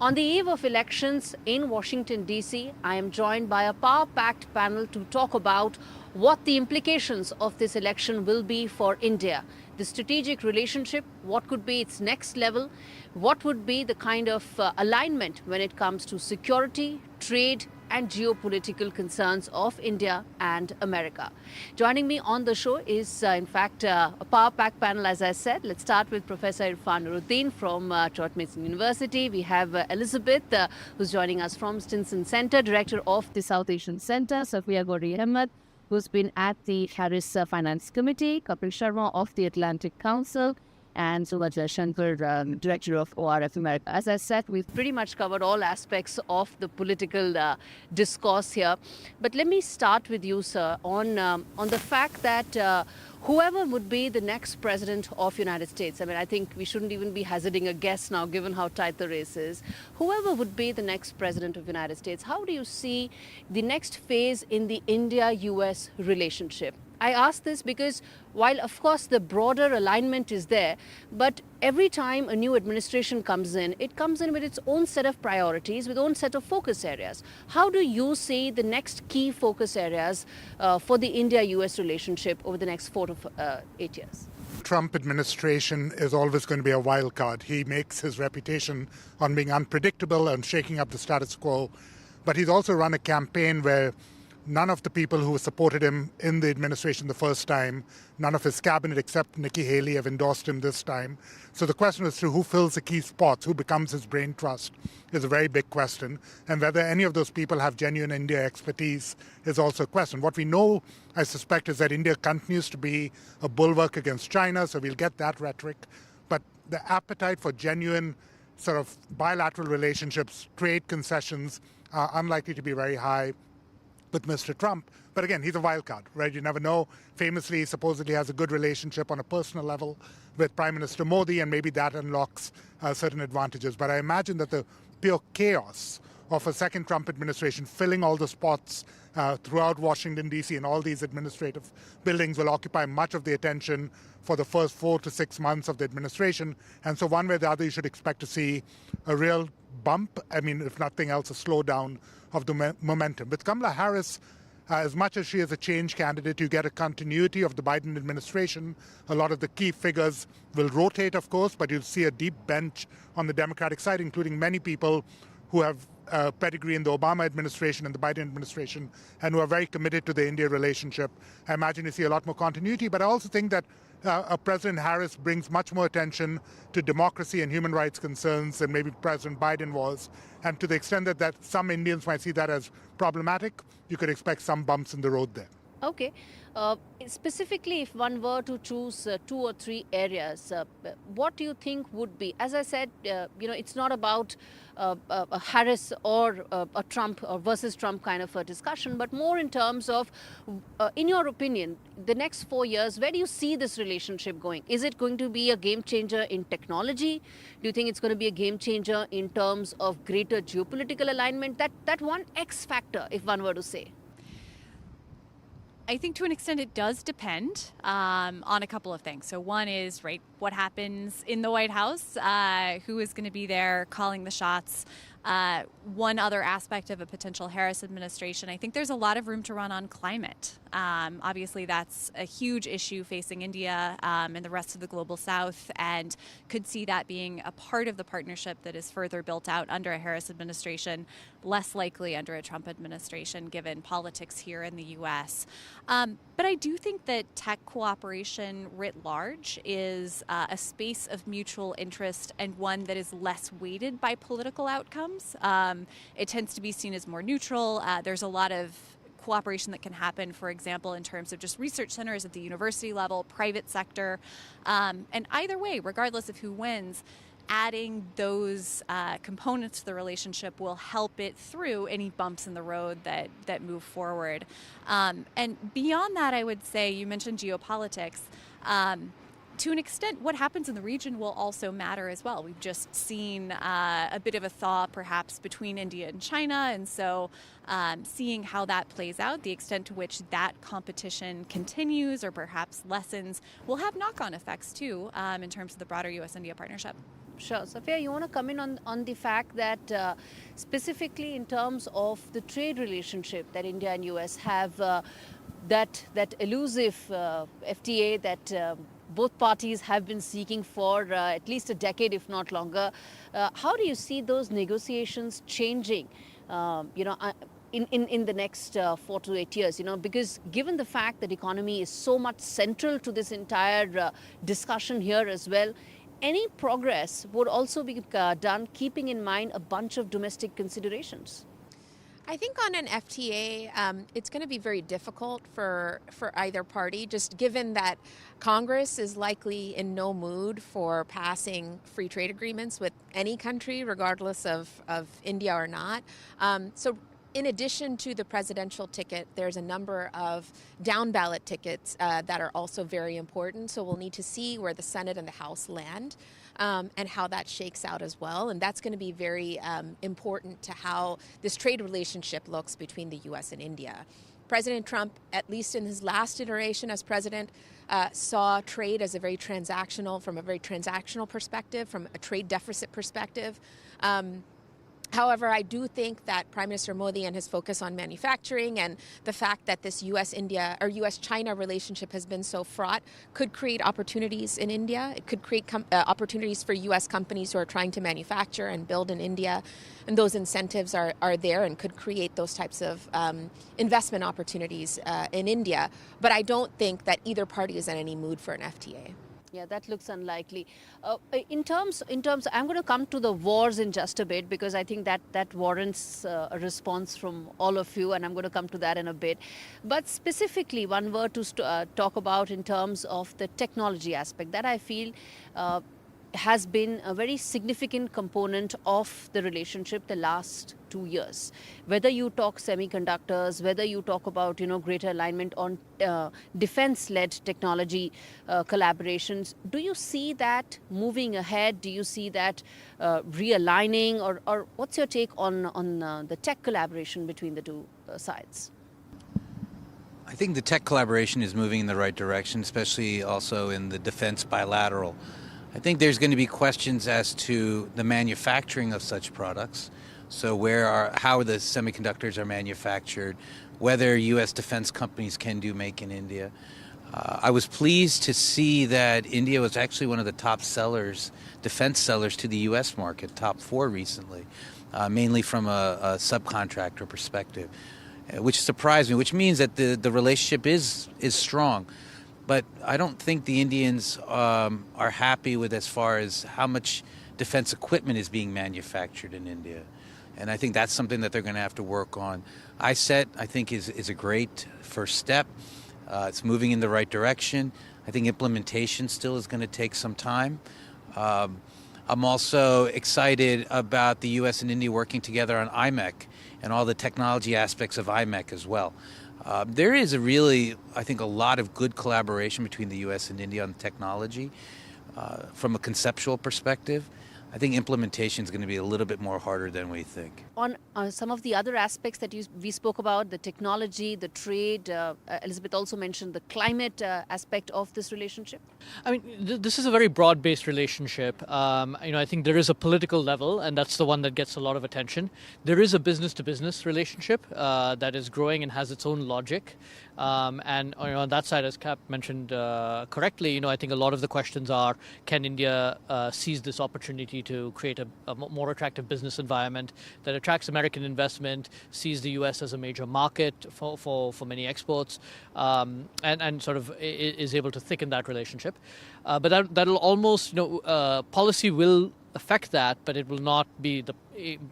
On the eve of elections in Washington, D.C., I am joined by a power-packed panel to talk about what the implications of this election will be for India. The strategic relationship, what could be its next level, what would be the kind of alignment when it comes to security, trade, and geopolitical concerns of India and America. Joining me on the show is, in fact, a power pack panel, as I said. Let's start with Professor Irfan Nuruddin from George Mason University. We have Elizabeth, who's joining us from Stinson Center, Director of the South Asian Center, Safiya Gauri Ahmed, who's been at the Harris Finance Committee, Kapil Sharma of the Atlantic Council, and Subhaja Shankar, Director of ORF America. As I said, we've pretty much covered all aspects of the political discourse here. But let me start with you, sir, on the fact that whoever would be the next president of United States, I mean, I think we shouldn't even be hazarding a guess now, given how tight the race is. Whoever would be the next president of United States, how do you see the next phase in the India-US relationship? I ask this because while, of course, the broader alignment is there, but every time a new administration comes in, it comes in with its own set of priorities, with its own set of focus areas. How do you see the next key focus areas for the India-US relationship over the next 4 to 8 years? Trump administration is always going to be a wild card. He makes his reputation on being unpredictable and shaking up the status quo, but he's also run a campaign where none of the people who supported him in the administration the first time, none of his cabinet except Nikki Haley have endorsed him this time. So the question as to who fills the key spots, who becomes his brain trust, is a very big question. And whether any of those people have genuine India expertise is also a question. What we know, I suspect, is that India continues to be a bulwark against China, so we'll get that rhetoric. But the appetite for genuine sort of bilateral relationships, trade concessions, are unlikely to be very high with Mr. Trump. But again, he's a wild card, right? You never know. Famously, he supposedly has a good relationship on a personal level with Prime Minister Modi, and maybe that unlocks certain advantages. But I imagine that the pure chaos of a second Trump administration filling all the spots throughout Washington, D.C. and all these administrative buildings will occupy much of the attention for the first 4 to 6 months of the administration. And so one way or the other, you should expect to see a real bump. I mean, if nothing else, a slowdown of the momentum. With Kamala Harris, as much as she is a change candidate, you get a continuity of the Biden administration. A lot of the key figures will rotate, of course, but you'll see a deep bench on the Democratic side, including many people who have pedigree in the Obama administration and the Biden administration and who are very committed to the India relationship. I imagine you see a lot more continuity, but I also think that President Harris brings much more attention to democracy and human rights concerns than maybe President Biden was. And to the extent that some Indians might see that as problematic, you could expect some bumps in the road there. Okay. Specifically, if one were to choose 2 or 3 areas, what do you think would be? As I said, it's not about a Harris or a Trump or versus Trump kind of a discussion, but more in terms of, in your opinion, the next 4 years, where do you see this relationship going? Is it going to be a game changer in technology? Do you think it's going to be a game changer in terms of greater geopolitical alignment? That one X factor, if one were to say. I think to an extent it does depend on a couple of things. So one is, right, what happens in the White House, who is going to be there calling the shots. One other aspect of a potential Harris administration, I think there's a lot of room to run on climate. Obviously, that's a huge issue facing India and the rest of the global South, and could see that being a part of the partnership that is further built out under a Harris administration, less likely under a Trump administration, given politics here in the U.S. But I do think that tech cooperation writ large is a space of mutual interest and one that is less weighted by political outcomes. It tends to be seen as more neutral. There's a lot of cooperation that can happen, for example, in terms of just research centers at the university level, private sector. And either way, regardless of who wins, adding those components to the relationship will help it through any bumps in the road that move forward. And beyond that, I would say, you mentioned geopolitics. To an extent, what happens in the region will also matter as well. We've just seen a bit of a thaw, perhaps, between India and China, and so seeing how that plays out, the extent to which that competition continues or perhaps lessens, will have knock-on effects, too, in terms of the broader U.S.-India partnership. Sure. Safia, you want to come in on the fact that specifically in terms of the trade relationship that India and US have, that elusive FTA that both parties have been seeking for at least a decade, if not longer. How do you see those negotiations changing? You know, in the next 4 to 8 years, you know, because given the fact that economy is so much central to this entire discussion here as well, any progress would also be done keeping in mind a bunch of domestic considerations. I think on an FTA, it's going to be very difficult for either party, just given that Congress is likely in no mood for passing free trade agreements with any country, regardless of India or not. So in addition to the presidential ticket, there's a number of down ballot tickets that are also very important. So we'll need to see where the Senate and the House land and how that shakes out as well. And that's going to be very important to how this trade relationship looks between the U.S. and India. President Trump, at least in his last iteration as president, saw trade as a very transactional, from a very transactional perspective, from a trade deficit perspective. However, I do think that Prime Minister Modi and his focus on manufacturing and the fact that this U.S.-India or U.S.-China relationship has been so fraught could create opportunities in India. It could create opportunities for U.S. companies who are trying to manufacture and build in India. And those incentives are there and could create those types of investment opportunities in India. But I don't think that either party is in any mood for an FTA. Yeah, that looks unlikely. In terms, I'm going to come to the wars in just a bit because I think that warrants a response from all of you, and I'm going to come to that in a bit. But specifically, one word to talk about in terms of the technology aspect that I feel has been a very significant component of the relationship the last 2 years. Whether you talk semiconductors, whether you talk about, you know, greater alignment on defense-led technology collaborations, do you see that moving ahead? Do you see that realigning, or what's your take on the tech collaboration between the two sides? I think the tech collaboration is moving in the right direction, especially also in the defense bilateral. I think there's going to be questions as to the manufacturing of such products. So how the semiconductors are manufactured, whether U.S. defense companies can do make in India. I was pleased to see that India was actually one of the top sellers, defense sellers to the U.S. market, top 4 recently, mainly from a subcontractor perspective, which surprised me, which means that the relationship is strong. But I don't think the Indians are happy with as far as how much defense equipment is being manufactured in India. And I think that's something that they're going to have to work on. ISET, I think, is a great first step. It's moving in the right direction. I think implementation still is going to take some time. I'm also excited about the U.S. and India working together on IMEC and all the technology aspects of IMEC as well. There is I think, a lot of good collaboration between the U.S. and India on technology from a conceptual perspective. I think implementation is going to be a little bit more harder than we think. On some of the other aspects that we spoke about, the technology, the trade, Elizabeth also mentioned the climate aspect of this relationship. I mean, this is a very broad-based relationship. I think there is a political level, and that's the one that gets a lot of attention. There is a business-to-business relationship that is growing and has its own logic. And on that side, as Cap mentioned correctly, I think a lot of the questions are, can India seize this opportunity to create a more attractive business environment that attracts American investment, sees the U.S. as a major market for many exports, and sort of is able to thicken that relationship. But that'll almost, policy will affect that, but it will not be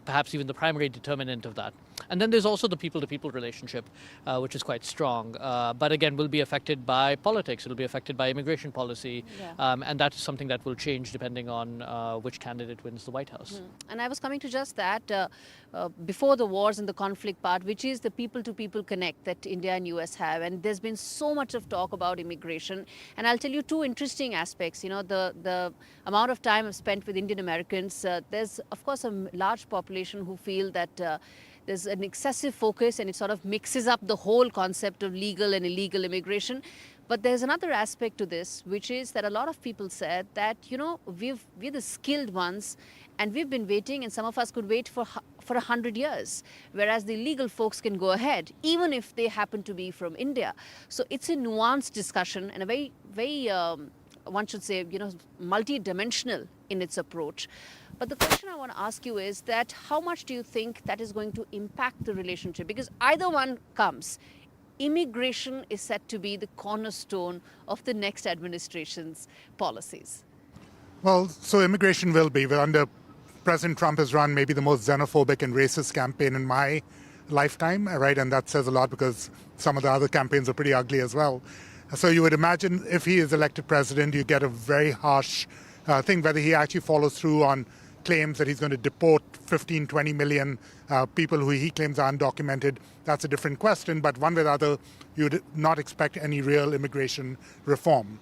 perhaps even the primary determinant of that. And then there's also the people-to-people relationship, which is quite strong, but again will be affected by politics. It'll be affected by immigration policy, and that is something that will change depending on which candidate wins the White House. And I was coming to just that, before the wars and the conflict part, which is the people-to-people connect that India and US have. And there's been so much of talk about immigration. And I'll tell you 2 interesting aspects. The amount of time I've spent with Indian Americans, there's, of course, a large population who feel that there's an excessive focus and it sort of mixes up the whole concept of legal and illegal immigration. But there's another aspect to this, which is that a lot of people said that, we're the skilled ones and we've been waiting, and some of us could wait for 100 years, whereas the illegal folks can go ahead, even if they happen to be from India. So it's a nuanced discussion and a very, very, one should say, multi-dimensional in its approach. But the question I want to ask you is that how much do you think that is going to impact the relationship? Because either one comes, immigration is set to be the cornerstone of the next administration's policies. Well, so immigration will be. Under President Trump has run maybe the most xenophobic and racist campaign in my lifetime, right? And that says a lot because some of the other campaigns are pretty ugly as well. So you would imagine if he is elected president, you get a very harsh thing, whether he actually follows through on claims that he's going to deport 15, 20 million people who he claims are undocumented. That's a different question, but one way or the other, you'd not expect any real immigration reform.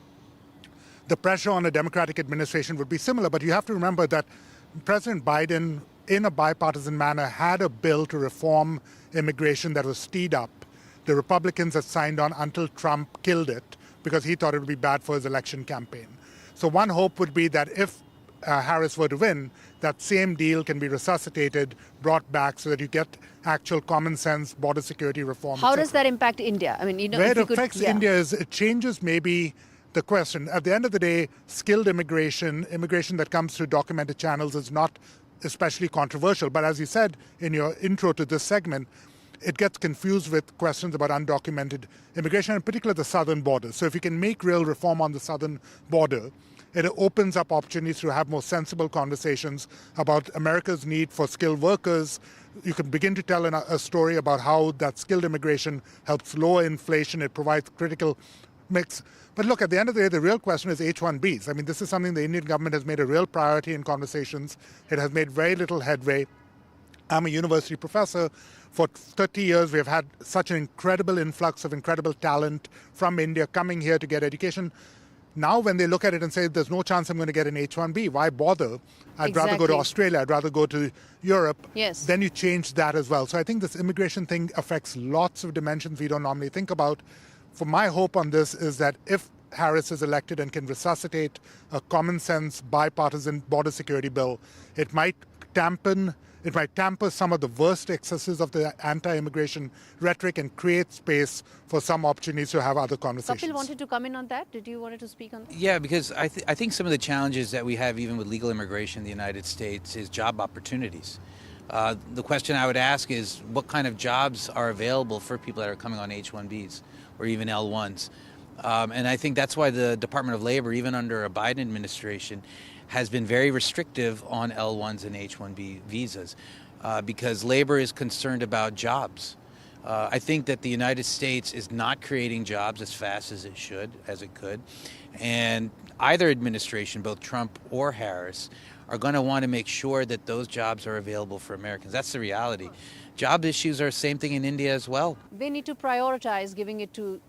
The pressure on a Democratic administration would be similar, but you have to remember that President Biden, in a bipartisan manner, had a bill to reform immigration that was teed up. The Republicans had signed on until Trump killed it because he thought it would be bad for his election campaign. So one hope would be that if Harris were to win, that same deal can be resuscitated, brought back so that you get actual common sense border security reform. How does that impact India? I mean, where it affects India is it changes maybe the question. At the end of the day, skilled immigration that comes through documented channels is not especially controversial. But as you said in your intro to this segment, it gets confused with questions about undocumented immigration, in particular the southern border. So if you can make real reform on the southern border, it opens up opportunities to have more sensible conversations about America's need for skilled workers. You can begin to tell a story about how that skilled immigration helps lower inflation. It provides critical mix. But look, at the end of the day, the real question is H-1Bs. I mean, this is something the Indian government has made a real priority in conversations. It has made very little headway. I'm a university professor. For 30 years, we have had such an incredible influx of incredible talent from India coming here to get education. Now, when they look at it and say, there's no chance I'm going to get an H-1B, why bother? I'd rather go to Australia. I'd rather go to Europe. Yes. Then you change that as well. So I think this immigration thing affects lots of dimensions we don't normally think about. For my hope on this is that if Harris is elected and can resuscitate a common sense bipartisan border security bill, it might tamper some of the worst excesses of the anti-immigration rhetoric and create space for some opportunities to have other conversations. Kapil wanted to come in on that. Did you want to speak on that? Yeah, because I think some of the challenges that we have even with legal immigration in the United States is job opportunities. The question I would ask is what kind of jobs are available for people that are coming on H-1Bs or even L-1s? And I think that's why the Department of Labor, even under a Biden administration, has been very restrictive on L-1s and H-1B visas because labor is concerned about jobs. I think that the United States is not creating jobs as fast as it could. And either administration, both Trump or Harris, are going to want to make sure that those jobs are available for Americans. That's the reality. Job issues are the same thing in India as well. They need to prioritize giving it to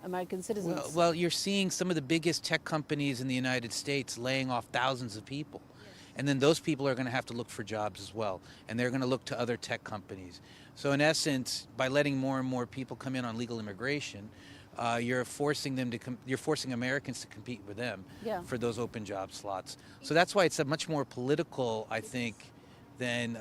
American citizens. Well, you're seeing some of the biggest tech companies in the United States laying off thousands of people. And then those people are going to have to look for jobs as well. And they're going to look to other tech companies. So in essence, by letting more and more people come in on legal immigration, you're forcing Americans to compete with them for those open job slots. So that's why it's a much more political, I think, than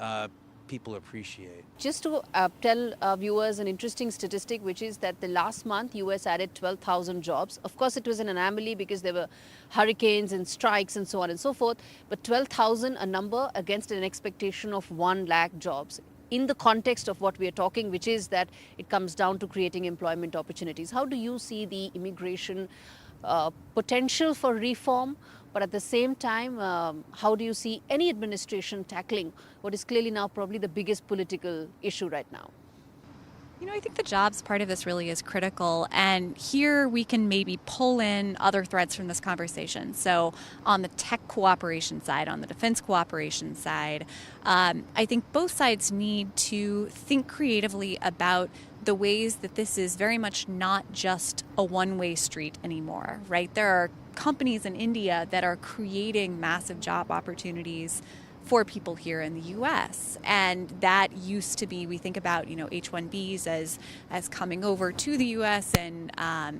people appreciate. Just to tell our viewers an interesting statistic, which is that the last month US added 12,000 jobs. Of course, it was an anomaly because there were hurricanes and strikes and so on and so forth. But 12,000, a number against an expectation of 1 lakh jobs. In the context of what we are talking, which is that it comes down to creating employment opportunities. How do you see the immigration potential for reform? But at the same time, how do you see any administration tackling what is clearly now probably the biggest political issue right now? I think the jobs part of this really is critical. And here we can maybe pull in other threads from this conversation. So on the tech cooperation side, on the defense cooperation side, I think both sides need to think creatively about the ways that this is very much not just a one-way street anymore, right? There are companies in India that are creating massive job opportunities for people here in the U.S. And that used to be, we think about, H-1Bs as coming over to the U.S. and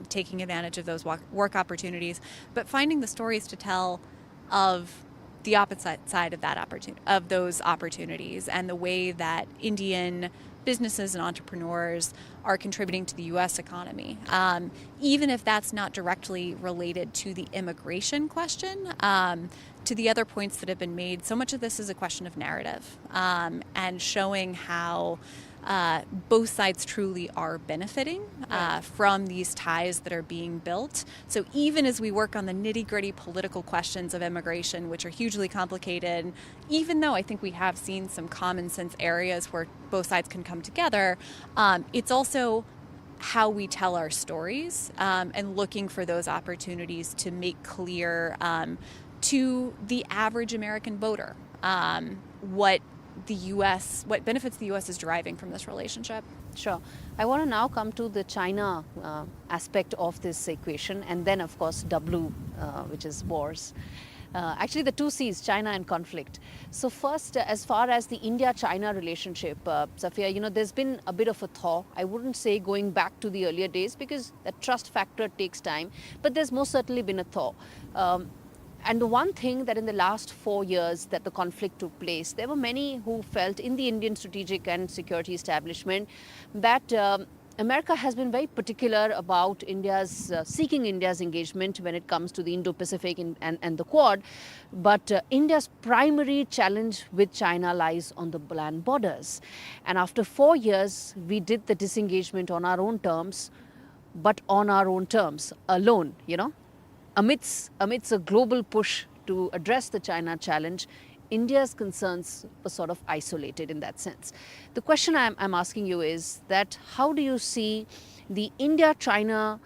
taking advantage of those work opportunities, but finding the stories to tell of the opposite side of those opportunities, and the way that Indian businesses and entrepreneurs are contributing to the U.S. economy. Even if that's not directly related to the immigration question, to the other points that have been made, so much of this is a question of narrative, and showing how both sides truly are benefiting from these ties that are being built. So even as we work on the nitty-gritty political questions of immigration, which are hugely complicated, even though I think we have seen some common sense areas where both sides can come together, it's also how we tell our stories, and looking for those opportunities to make clear to the average American voter what benefits the U.S. is deriving from this relationship. Sure. I want to now come to the China aspect of this equation, and then, of course, W, which is wars. Actually, the two C's, China and conflict. So first, as far as the India-China relationship, Safia, there's been a bit of a thaw. I wouldn't say going back to the earlier days, because the trust factor takes time, but there's most certainly been a thaw. And the one thing that in the last 4 years that the conflict took place, there were many who felt in the Indian strategic and security establishment that America has been very particular about seeking India's engagement when it comes to the Indo-Pacific and the Quad. But India's primary challenge with China lies on the land borders. And after 4 years, we did the disengagement on our own terms, but on our own terms, alone, Amidst a global push to address the China challenge, India's concerns were sort of isolated in that sense. The question I'm asking you is that how do you see the India-China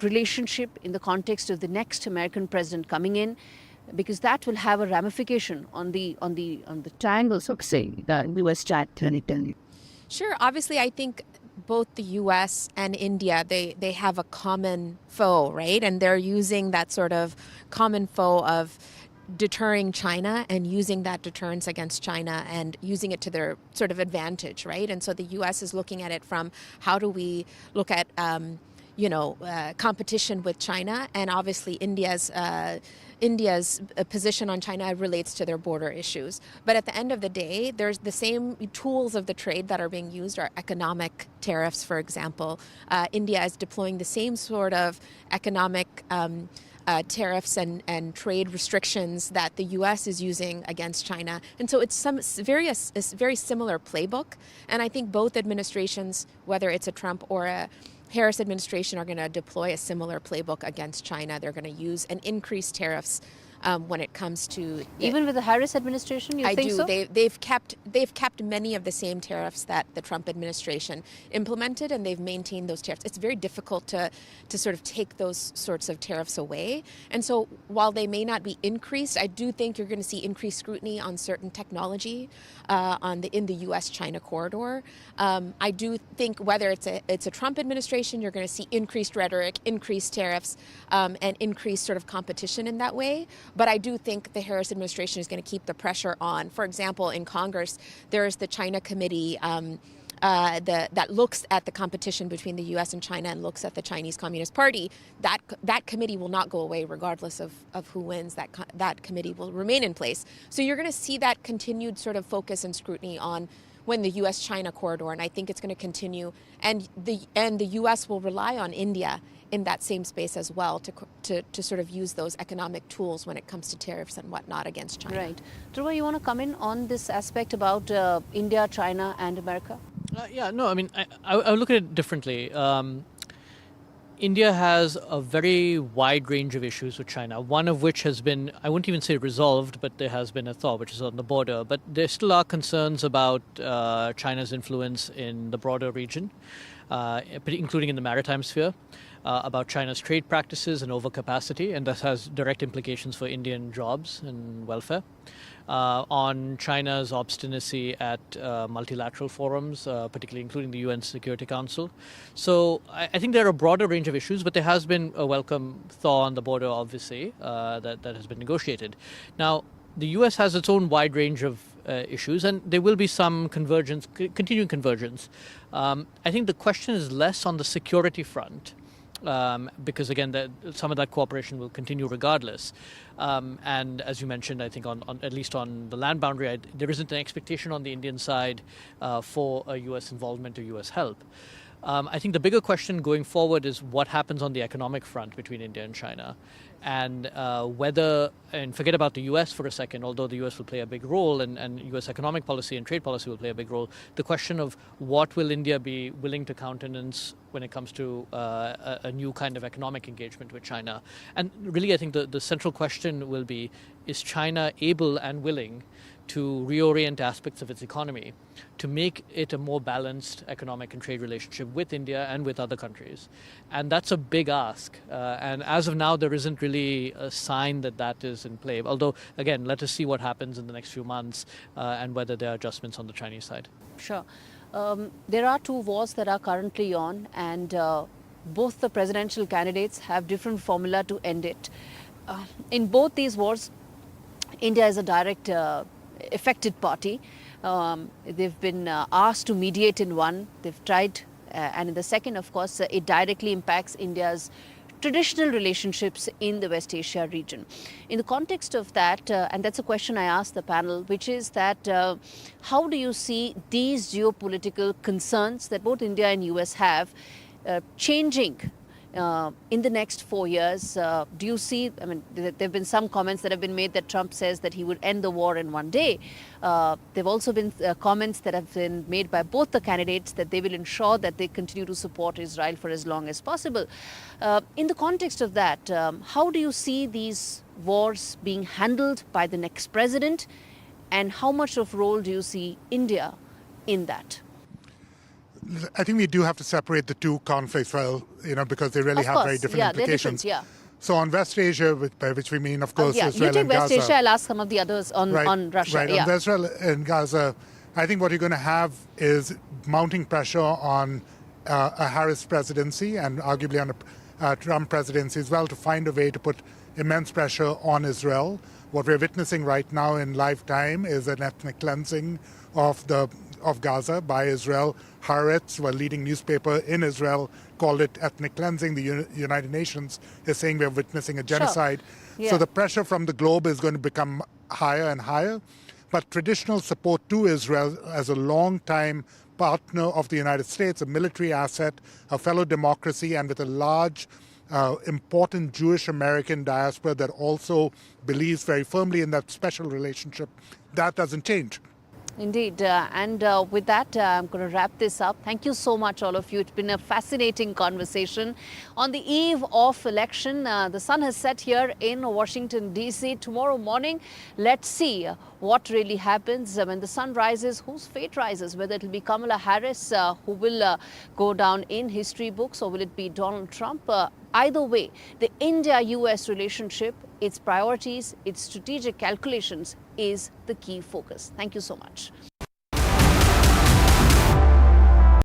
relationship in the context of the next American president coming in? Because that will have a ramification on the triangles of, say, the US-China. Sure. Obviously, I think both the U.S. and India, they have a common foe, right? And they're using that sort of common foe of deterring China and using that deterrence against China and using it to their sort of advantage, right? And so the U.S. is looking at it from how do we look at, competition with China, and obviously India's position on China relates to their border issues. But at the end of the day, there's the same tools of the trade that are being used are economic tariffs, for example. India is deploying the same sort of economic tariffs and trade restrictions that the U.S. is using against China. And so it's a very similar playbook. And I think both administrations, whether it's a Trump or a Harris administration, are going to deploy a similar playbook against China. They're going to use and increase tariffs when it comes to even with the Harris administration. You think so? They've kept many of the same tariffs that the Trump administration implemented, and they've maintained those tariffs. It's very difficult to sort of take those sorts of tariffs away. And so while they may not be increased, I do think you're going to see increased scrutiny on certain technology in the U.S.-China corridor. I do think whether it's a Trump administration, you're going to see increased rhetoric, increased tariffs, and increased sort of competition in that way. But I do think the Harris administration is going to keep the pressure on. For example, in Congress, there's the China committee that looks at the competition between the U.S. and China and looks at the Chinese Communist Party. That committee will not go away regardless of who wins. That committee will remain in place. So you're going to see that continued sort of focus and scrutiny on when the U.S.-China corridor, and I think it's going to continue. And the U.S. will rely on India in that same space as well to sort of use those economic tools when it comes to tariffs and whatnot against China. Right. Dhruva, you want to come in on this aspect about India, China and America? I look at it differently. India has a very wide range of issues with China, one of which has been, I wouldn't even say resolved, but there has been a thaw, which is on the border. But there still are concerns about China's influence in the broader region, including in the maritime sphere, about China's trade practices and overcapacity, and that has direct implications for Indian jobs and welfare. On China's obstinacy at multilateral forums, particularly including the UN Security Council. So I think there are a broader range of issues, but there has been a welcome thaw on the border, obviously, that has been negotiated. Now, the US has its own wide range of issues, and there will be some convergence, continuing convergence. I think the question is less on the security front, because again, some of that cooperation will continue regardless. And as you mentioned, I think on at least on the land boundary, there isn't an expectation on the Indian side for a US involvement or US help. I think the bigger question going forward is what happens on the economic front between India and China, and whether, and forget about the US for a second, although the US will play a big role, and US economic policy and trade policy will play a big role, the question of what will India be willing to countenance when it comes to a new kind of economic engagement with China. And really, I think the central question will be, is China able and willing to reorient aspects of its economy to make it a more balanced economic and trade relationship with India and with other countries. And that's a big ask. And as of now, there isn't really a sign that that is in play. Although, again, let us see what happens in the next few months and whether there are adjustments on the Chinese side. Sure. There are two wars that are currently on, and both the presidential candidates have different formula to end it. In both these wars, India is a direct affected party. They've been asked to mediate in one. They've tried, and in the second, of course, it directly impacts India's traditional relationships in the West Asia region. In the context of that, and that's a question I asked the panel, which is that how do you see these geopolitical concerns that both India and US have changing in the next 4 years? Do you see, I mean, there have been some comments that have been made that Trump says that he would end the war in one day. There have also been comments that have been made by both the candidates that they will ensure that they continue to support Israel for as long as possible. In the context of that, how do you see these wars being handled by the next president, and how much of role do you see India in that? I think we do have to separate the two conflicts, well, because they really Of have course, very different yeah, implications. they're different, So on West Asia, by which we mean, of course, yeah, Israel you take and West Gaza. Asia, I'll ask some of the others on Russia. Right, Yeah. on Israel and Gaza, I think what you're going to have is mounting pressure on a Harris presidency and arguably on a Trump presidency as well to find a way to put immense pressure on Israel. What we're witnessing right now in live time is an ethnic cleansing of Gaza by Israel. Haaretz, a leading newspaper in Israel, called it ethnic cleansing. The United Nations is saying we're witnessing a genocide. Sure. Yeah. So the pressure from the globe is going to become higher and higher. But traditional support to Israel as a long-time partner of the United States, a military asset, a fellow democracy, and with a large, important Jewish American diaspora that also believes very firmly in that special relationship, that doesn't change. Indeed. And with that, I'm going to wrap this up. Thank you so much, all of you. It's been a fascinating conversation. On the eve of election, the sun has set here in Washington, D.C. Tomorrow morning, let's see what really happens when the sun rises, whose fate rises, whether it will be Kamala Harris, who will go down in history books, or will it be Donald Trump? Either way, the India-US relationship, its priorities, its strategic calculations is the key focus. Thank you so much.